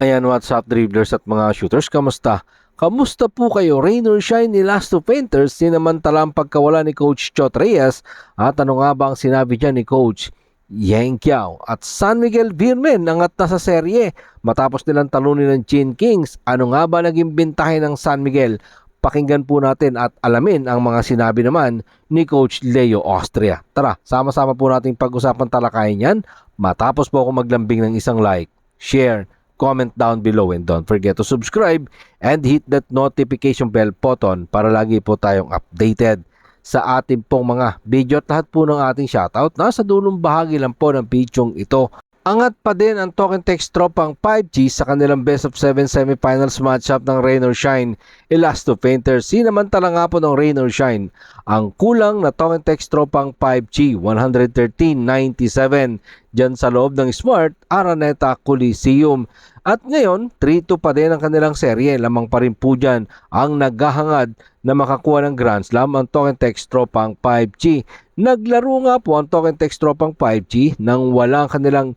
Ayan, what's up dribblers at mga shooters, kamusta? Kamusta po kayo? Rain or shine ni Last of Painters, sinamantala ang pagkawala ni Coach Chot Reyes at ano nga ba ang sinabi dyan ni Coach Yeng Kiao at San Miguel Beermen angat na sa serye matapos nilang talunin ng Chin Kings. Ano nga ba naging bintahe ng San Miguel? Pakinggan po natin at alamin ang mga sinabi naman ni Coach Leo Austria. Tara, sama-sama po nating pag-usapan talakayin yan matapos po ako maglambing ng isang like, share, comment down below, and don't forget to subscribe and hit that notification bell button para lagi po tayong updated sa ating pong mga video at lahat po ng ating shoutout nasa dulong bahagi lang po ng pichong ito. Angat pa din ang Token Text tropang 5G sa kanilang best of 7 semifinals matchup ng Rain or Shine Elasto Painters. Sinamantala nga po ng Rain or Shine ang kulang na Token Text tropang 5G 113-97 dyan sa loob ng Smart Araneta Coliseum. At ngayon, 3-2 pa din ang kanilang serye. Lamang pa rin po dyan ang naghahangad na makakuha ng Grand Slam ang Token Text tropang 5G. Naglaro nga po ang Token Text tropang 5G nang walang kanilang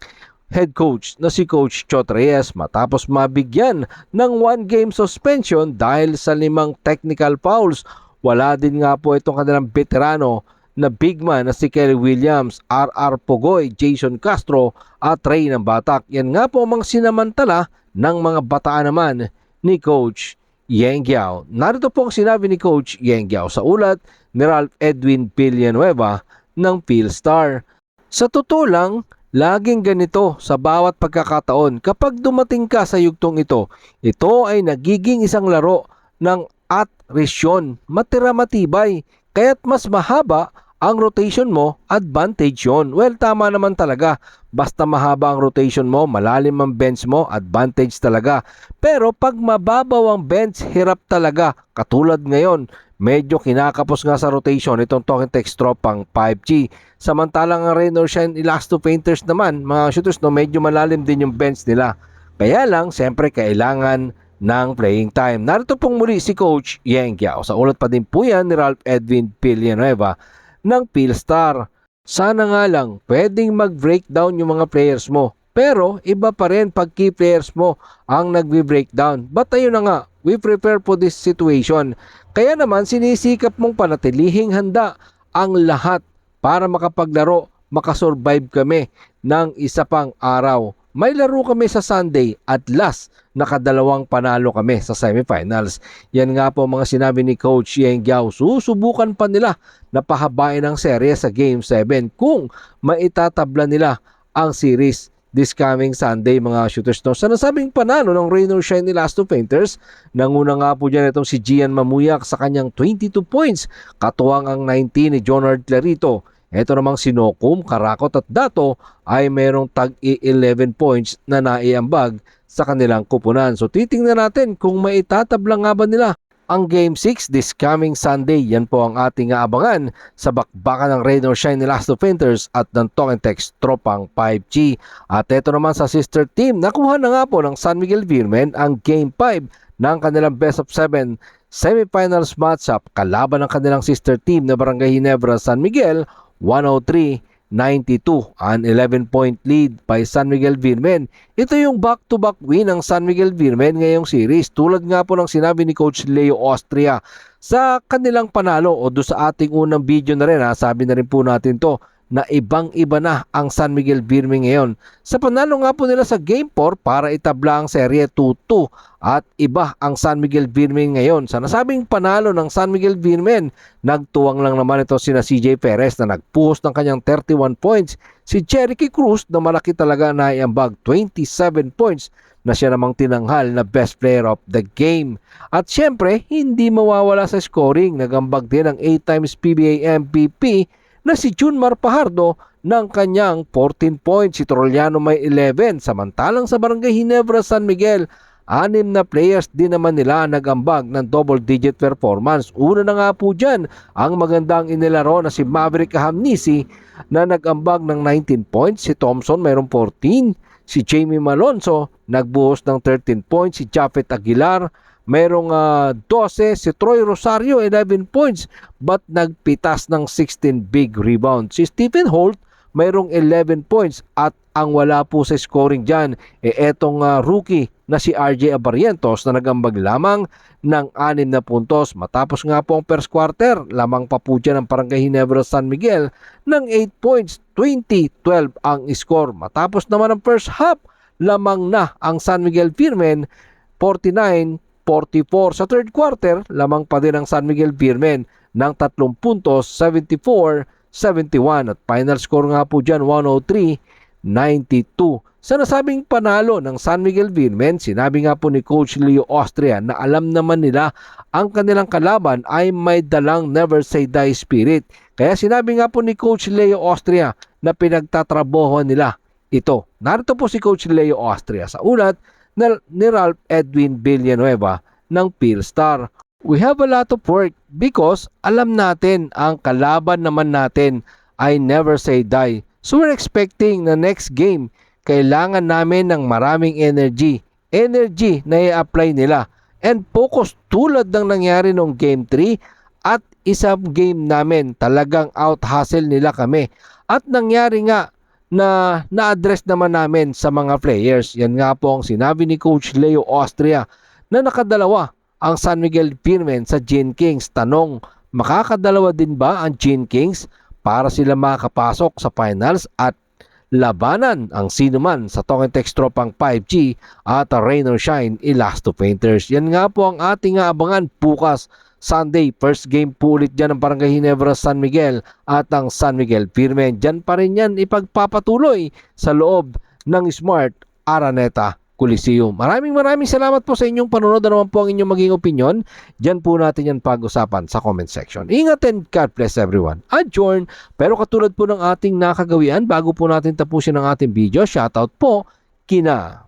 head coach na si Coach Chot Reyes matapos mabigyan ng 1-game suspension dahil sa 5 technical fouls. Wala din nga po itong kanilang veterano na big man na si Kelly Williams, R.R. Pogoy, Jason Castro at Ray ng Batak. Yan nga po ang mga sinamantala ng mga bataan naman ni Coach Yeng Kiao. Narito po ang sinabi ni Coach Yeng Kiao sa ulat ni Ralph Edwin Villanueva ng Philstar. Sa totoo lang, laging ganito sa bawat pagkakataon. Kapag dumating ka sa yugtong ito ay nagiging isang laro ng attrition, matira-matibay. Kaya't mas mahaba ang rotation mo, advantage yon. Well, tama naman talaga. Basta mahaba ang rotation mo, malalim ang bench mo, advantage talaga. Pero pag mababaw ang bench, hirap talaga. Katulad ngayon, medyo kinakapos nga sa rotation itong Token Text tropang 5G. Samantalang ang Rain or Shine Elasto Painters naman, mga shooters, no, medyo malalim din yung bench nila. Kaya lang, siyempre kailangan ng playing time. Narito pong muli si Coach Yeng Kiao. Sa ulat pa din po yan ni Ralph Edwin Villanueva ng Philstar. Sana nga lang pwedeng mag-breakdown yung mga players mo. Pero iba pa rin pag key players mo ang nagbe-breakdown. But ayun na nga, we prepare for this situation. Kaya naman sinisikap mong panatilihing handa ang lahat para makapaglaro, makasurvive kami ng isa pang araw. May laro kami sa Sunday at last, nakadalawang panalo kami sa semifinals. Yan nga po mga sinabi ni Coach Yeng Kiao. Susubukan pa nila na pahabain ang serye sa Game 7 kung maitatabla nila ang series this coming Sunday, mga shooters. No? Sa nasabing panalo ng Rain or Shine ni Elasto Painters, nanguna nga po dyan itong si Gian Mamuyak sa kanyang 22 points. Katuwang ang 19 ni Jonard Clarito. Ito namang si Nokum, Karakot at Dato ay mayroong tag-11 points na naiambag sa kanilang kupunan. So titingnan natin kung maitatabla nga ba nila ang Game 6 this coming Sunday. Yan po ang ating aabangan sa bakbakan ng Rain or Shine ni Elasto Painters at ng Token Text tropang 5G. At ito naman sa sister team, nakuha na nga po ng San Miguel Beermen ang Game 5 ng kanilang best of 7 semifinals matchup kalaban ng kanilang sister team na Barangay Ginebra San Miguel 103-92, an 11-point lead by San Miguel Beermen. Ito yung back-to-back win ng San Miguel Beermen ngayong series. Tulad nga po ng sinabi ni Coach Leo Austria sa kanilang panalo o do sa ating unang video na rin, sabi na rin po natin to na ibang-iba na ang San Miguel Beermen ngayon. Sa panalo nga po nila sa Game 4 para itabla ang serye 2-2 at iba ang San Miguel Beermen ngayon. Sa nasabing panalo ng San Miguel Beermen, nagtuwang lang naman ito sina CJ Perez na nagpuhos ng kanyang 31 points. Si Cherokee Cruz na malaki talaga na iambag 27 points na siya namang tinanghal na best player of the game. At syempre, hindi mawawala sa scoring. Nagambag din ang 8 times PBA MVP na si Junmar Pajardo ng kanyang 14 points. Si Troliano may 11. Samantalang sa Barangay Ginebra San Miguel, 6 na players din naman nila nagambag ng double-digit performance. Una na nga po dyan ang magandang inilaro na si Maverick Hamnisi na nagambag ng 19 points. Si Thompson mayroong 14. Si Jamie Malonzo nagbuhos ng 13 points. Si Japhet Aguilar mayroong 12, si Troy Rosario 11 points but nagpitas ng 16 big rebounds. Si Stephen Holt mayroong 11 points at ang wala po sa scoring dyan, etong rookie na si RJ Abarrientos na nagambag lamang ng 6 na puntos. Matapos nga po ang first quarter, lamang pa po dyan ang Barangay Ginebra San Miguel ng 8 points, 20-12 ang score. Matapos naman ang first half, lamang na ang San Miguel Firmen, 49-44. Sa third quarter, lamang pa din ang San Miguel Firmen ng 3 puntos, 74-71. At final score nga po dyan, 103-92. Sa nasabing panalo ng San Miguel Firmen, sinabi nga po ni Coach Leo Austria na alam naman nila ang kanilang kalaban ay may dalang never say die spirit. Kaya sinabi nga po ni Coach Leo Austria na pinagtatrabahoan nila ito. Narito po si Coach Leo Austria sa ulat ni Ralph Edwin Villanueva ng Philstar. We have a lot of work because alam natin ang kalaban naman natin ay never say die. So we're expecting na next game, kailangan namin ng maraming energy na i-apply nila and focus tulad ng nangyari noong game 3 at isang game namin talagang out-hustle nila kami at nangyari nga na na-address naman namin sa mga players. Yan nga po ang sinabi ni Coach Leo Austria na nakadalawa ang San Miguel Firmen sa Gene Kings. Tanong, makakadalawa din ba ang Gene Kings para sila makapasok sa finals at labanan ang sino man sa Talking Text Tropang 5G at Rain or Shine Elasto Painters? Yan nga po ang ating abangan bukas Sunday. First game po ulit dyan ng Barangay Ginebra San Miguel at ang San Miguel Firmen. Dyan pa rin yan ipagpapatuloy sa loob ng Smart Araneta Coliseum. Maraming salamat po sa inyong panonood. Ano naman po ang inyong maging opinion? Diyan po natin yan pag-usapan sa comment section. Ingat and God bless everyone. Adjourn. Pero katulad po ng ating nakagawian, bago po natin tapusin ang ating video, shoutout po kina